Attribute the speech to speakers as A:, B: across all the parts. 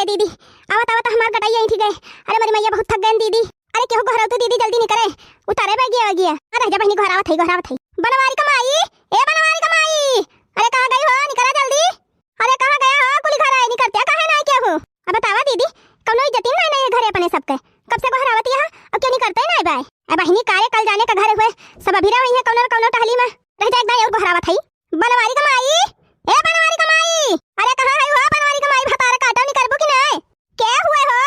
A: दीदी आवत आवत हमार गटाई यहीं ठीक है। अरे मेरी मैया बहुत थक गई दीदी। अरे केहू घर तो दीदी जल्दी नहीं करे उतारे बह गया। अरे जा बहनी घर आवत है बनवारी कमाई ए बनवारी कमाई। अरे कहां गई हो निकरा जल्दी। अरे कहां गया हो कुली घर आई नहीं करते काहे नहीं केहू। अब बतावा दीदी कौनो इज्जत नहीं है घरे अपने सबके कब से घर आवत यहां अब क्यों नहीं करते नहीं बाय। अब बहनी कारे कल जाने का घर हुए सब अभी रही है कौनो टहली में रह जाए भाई और घर आवत है बनवारी कमाई ए बनवारी कमाई। अरे कहां है हो बनवारी कमाई भतारा काटो नहीं करबो कि नहीं क्या हुए हो।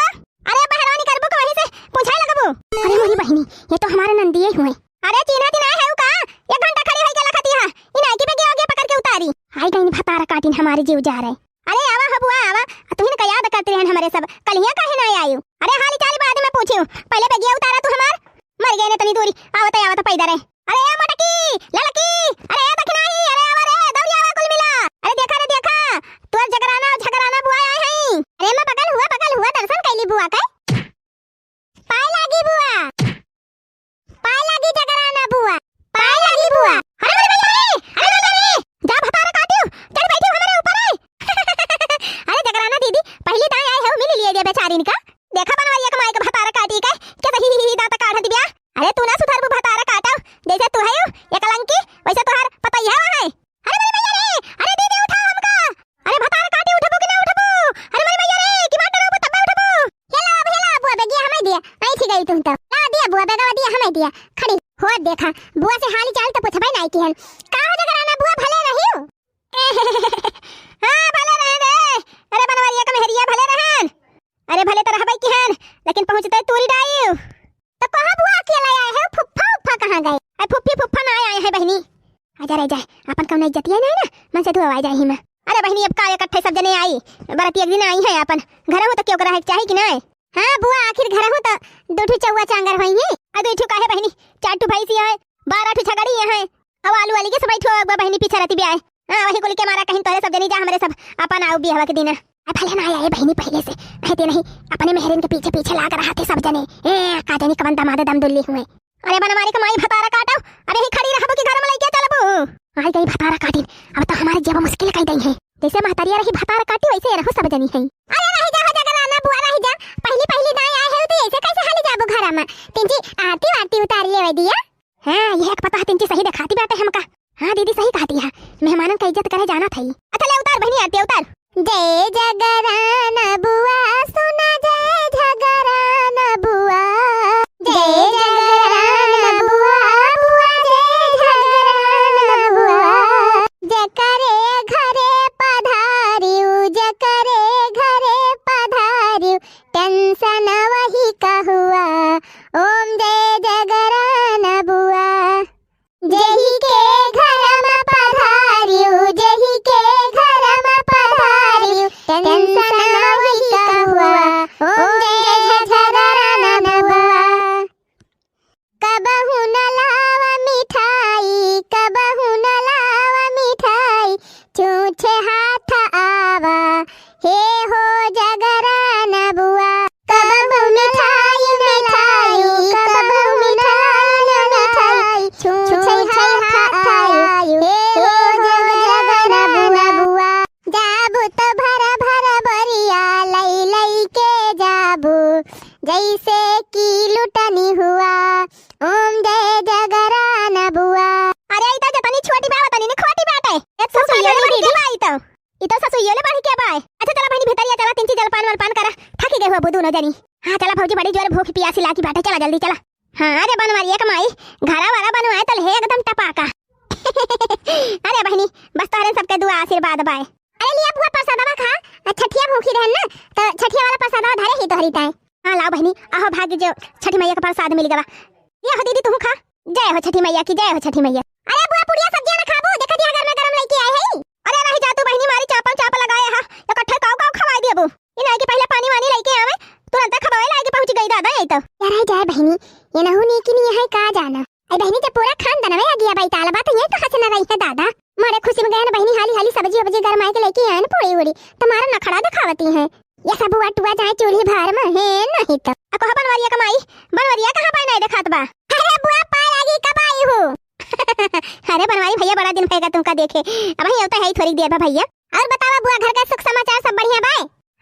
A: अरे बहरवानी करबो कि वहीं से पूछाए लगबो। अरे मोरी बहनी ये तो हमारे नंदिए हुए। अरे चीना दिना है का 1 घंटा खड़ी है के लखती है इन आगे पे गया पकड़ के उतारी हाय कहीं भतारा काटिन हमारे जीव जा रहे। अरे आवा हबुआ आवा तुहिन का याद करते रहन हमारे सब कलिया काहे ना आयु। अरे हाली चाली बाद में पूछियो पहले पे गया उतारा तू हमार मर गए ने तनी दूरी आवत पैदा रहे। अरे ए मोटकी ललकी अरे ए दखनाई अरे आवा रे दौड़ी आवा कुल मिला। अरे देखा तू झगराना बुआ आए हैं। अरे मैं बगल हुआ दर्शन कैली बुआ का पाए लागी झगराना बुआ पाए लागी बुआ। अरे जा भतारा काटियो चढ़ बैठी हमारे ऊपर है। अरे झगराना दीदी पहली दाई आए है मिल लिए बेचारी का देखा बनवारिया कमाई का भतारा काटी का क्या सही दांत काट दिया। अरे तू ना सुधार भतारा काटा जैसे तू है ये कलंकी वैसे तोहार पता ही है। अरे मेरी मैया रे अरे दीदी उठाओ हमका। अरे भतारा काटी उठबो कि ना उठबो। अरे मेरी मैया रे की बात करो तब उठबो। हेला बुआ बेगिया हमें दिया नहीं थी गई तुम तो ला दिया बुआ बेगवा दिया हमें दिया खड़ी हो देखा बुआ से हाली चाल तो पूछबे नहीं की हन का हो जगराना बुआ भले रही हो। हां भले रहे रे। अरे बनवारिया का मेहरिया भले रहन। अरे भले तो रहबे की हन लेकिन पहुंचते तूरी डाई तो कहां बुआ अकेला आए है फुफ्फा कहां गए। अरे फुफ्फा ना आए है बहनी आजा रह जाए अपन कौन इज्जत नहीं ना मन से धुआ जाए ही मैं। अरे बहनी अब का इकट्ठे सब जने आई बरती एक दिन आई है अपन घर हो तो क्यों रहे चाहे कि नहीं। हां बुआ आखिर घर हो तो दूठू चौवा चांगर होई है आ दूठू काहे बहनी 4 ठू भैंसी है 12 ठू छगड़ी है अब आलू वाली के सब ठो बहनी पीछे रहती भी आए। हां वही कुल के मारा कहीं तोरे सब जने जा हमारे सब अपन आओ बियाह के दिन भले ना आए बहनी पहले से कहते नहीं अपने मेहरिन के पीछे लाग रहा थे सब जने ए का जानी कवन दामाद दम दुल्ली हुए। अरे बनवारी कमाई भतारा काटो अरे ही खड़ी रहबो कि घर में लेके चलबो। आई गई भतारा काटिन अब तो हमारे जेब मुश्किल कई गई है जैसे महतरिया रही भतारा काटी वैसे रहो सब जनी है। अरे रही जा जगराना बुआ रही जा पहली दाई आए है तो ऐसे कैसे हाली जाबो घर में तिंजी आरती उतार ले दिया। हां ये एक पता तिंजी सही दिखाती बात है हमका। हां दीदी सही कहती है मेहमानन का इज्जत करे जाना थई। अच्छा ले उतार बहनी आरती उतार। जय जगराना बुआ सुना जय जगराना बुआ जय जगराना बुआ जय जगराना बुआ जकरे घरे पधारियू टेंशन वही का हुआ ओम जय जगराना बुआ जही के घर में पधारियू जही के घर में पधारियू टेंशन वही का हुआ ओम जय जगराना बुआ। कबहू न लावा मिठाई छूछे हाथ आवा हे हो जगराना बुआ। कबहू मिठाई कबहू मिठाई छूछे हाथ आयु हे हो जगराना बुआ। जाबू तो भर बरिया लई के जाबू जैसे की लुटनी हुआ ओम जय जगराना बुआ। अरे इता जतनी छोटी बात तनी ने खोटी बात है एक ससुइयोले बढ़ी के बाई तो इतो ससुइयोले बढ़ी के बाई। अच्छा चला बहनी भीतरिया चला तिंची जलपान करा थकी गए हो बुदू न जानी। हां चला भौजी बड़ी जोर भूख प्यासी लागी बाटे चला जल्दी चला। हां अरे बनवारिया कमाई घरा वाला बनवाए तल है एकदम टपाका। अरे बहनी बस तारे सबके दुआ आशीर्वाद बाय। अरे लिया बुआ प्रसादवा खा छठिया भूखी रहन ना तो छठिया वाला प्रसादवा धरे ही तोहरी ताई। हां लाओ बहनी आहो भाग्य जो छठी मैया का प्रसाद मिल गवा ये हो दीदी तू खा जय हो छठी मैया की जय हो छठी मैया। अरे बुआ पुड़िया सब्जी ना खाबो देखा दिया घर में गरम लेके आए है। अरे रही जा तू बहनी मारी चापल लगाए हा इकट्ठे काव खवाई देबो इन आगे पहले पानी वानी लेके आवे तुरंत खवाए लागे पहुंच गई दादा यही तो यार है जाए बहनी ये न होनी कि नहीं है का जाना। अरे बहनी जब पूरा खानदान में आ गया भाई ताला बात ये तो हंसना रही है दादा मारे खुशी में गए ना बहनी हाली सब्जी गरमाए के लेके आए ना पूरी उड़ी तुम्हारा नखड़ा दिखावती है ये सब टुआ जाए चूल्ही भार में है नहीं तो कहा बनवारिया कमाई बनवारिया कहां पाए नहीं दिखात बा। अरे बुआ पाए लागी कब आई हो। अरे बनवारी भैया बड़ा दिन भएगा तुमका देखे अब ही होता है थोड़ी देर बा भैया। और बतावा बुआ घर का सुख समाचार सब बढ़िया बा।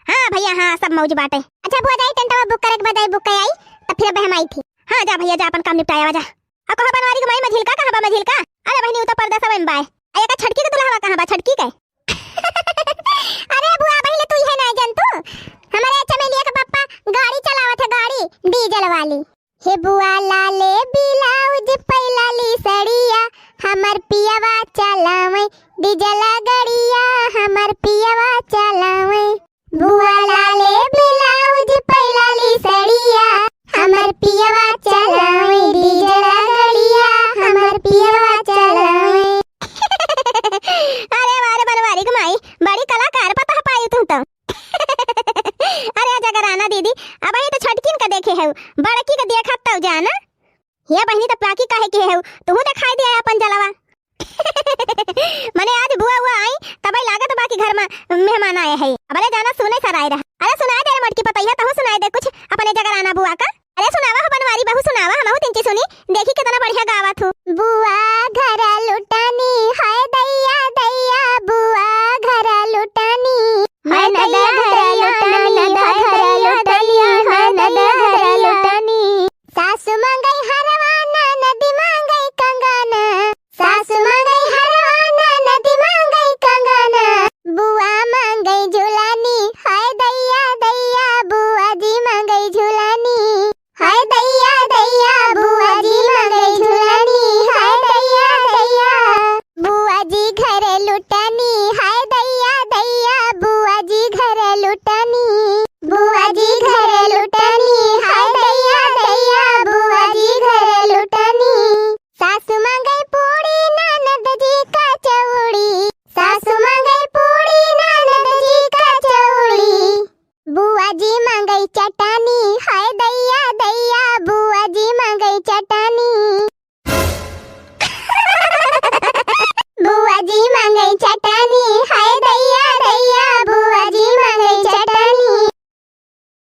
A: हाँ भैया हाँ सब मौज बाटे। अच्छा बुआ जाई टेंटवा बुक करे के बाद बुक कर आई तब फिर बहम आई थी। हाँ जा भैया जा अपन काम निपटाया जा। आ कहां बनवारी के माई मझिलका कहां बा मझिलका? अरे बहनी उता पर्दा सब बाय। आ एका छटकी के दुल्हा कहां बा छटकी के? अरे बुआ बहले तू है ना जन तू। हमारे चमेलिया का पप्पा गाड़ी चलावत है गाड़ी डीजल वाली। हे बुआ लाले ब्लाउज पैलाली सड़िया हमर पियावा चलावे डीजल गड़िया हमर पियावा चलावे। बुआ लाले ब्लाउज पैलाली सड़िया हमर पियावा चलावे डीजल गड़िया हमर पियावा चलावे। अरे वारे बनवारी के माई बड़ी कलाकार पता पाई तू तो। अरे जगराना दीदी अब ये तो छटकिन का देखे है बड़की का देखा तब जाना। ये बहनी तो पाकी काहे के है तू दिखाई दिया अपन जलवा। मने आज बुआ हुआ आई तब लागत बाकी घर में मेहमान आए हैं। अब जाना सुने सराय रहा। अरे सुनाए दे मटकी पतैया तहु सुनाए दे कुछ अपने जगराना बुआ का। अरे सुनावा हो बनवारी बहू सुनावा हम तिंची सुनी देखी कितना बढ़िया गावत हूं। बुआ घर लुटानी हाय दैया दैया बुआ घर लुटानी हाय दैया घर लुटानी हाय दैया घर लुटानी। सासु मंगई हरवाना नदी मांगई कंगना सासु मंगई हरवाना नदी मांगई कंगना। बुआ मांगई झुलानी हाय दैया दैया बुआ जी मांगई झुलानी हाय दैया दैया बुआ जी मांगई झुलानी हाय दैया दैया। बुआ जी घर लुटानी हाय दैया दैया बुआ जी घर लुटानी बुआ जी घर लुटानी हाय दैया दैया बुआ जी घर लुटानी। सासु मांगई पूड़ी ननद जी का चौड़ी सासु मांगई पूड़ी ननद जी का चौड़ी। बुआ जी मांगई चटानी हाय दैया दैया बुआ जी मांगई चटानी। बुआ जी मांगई चटानी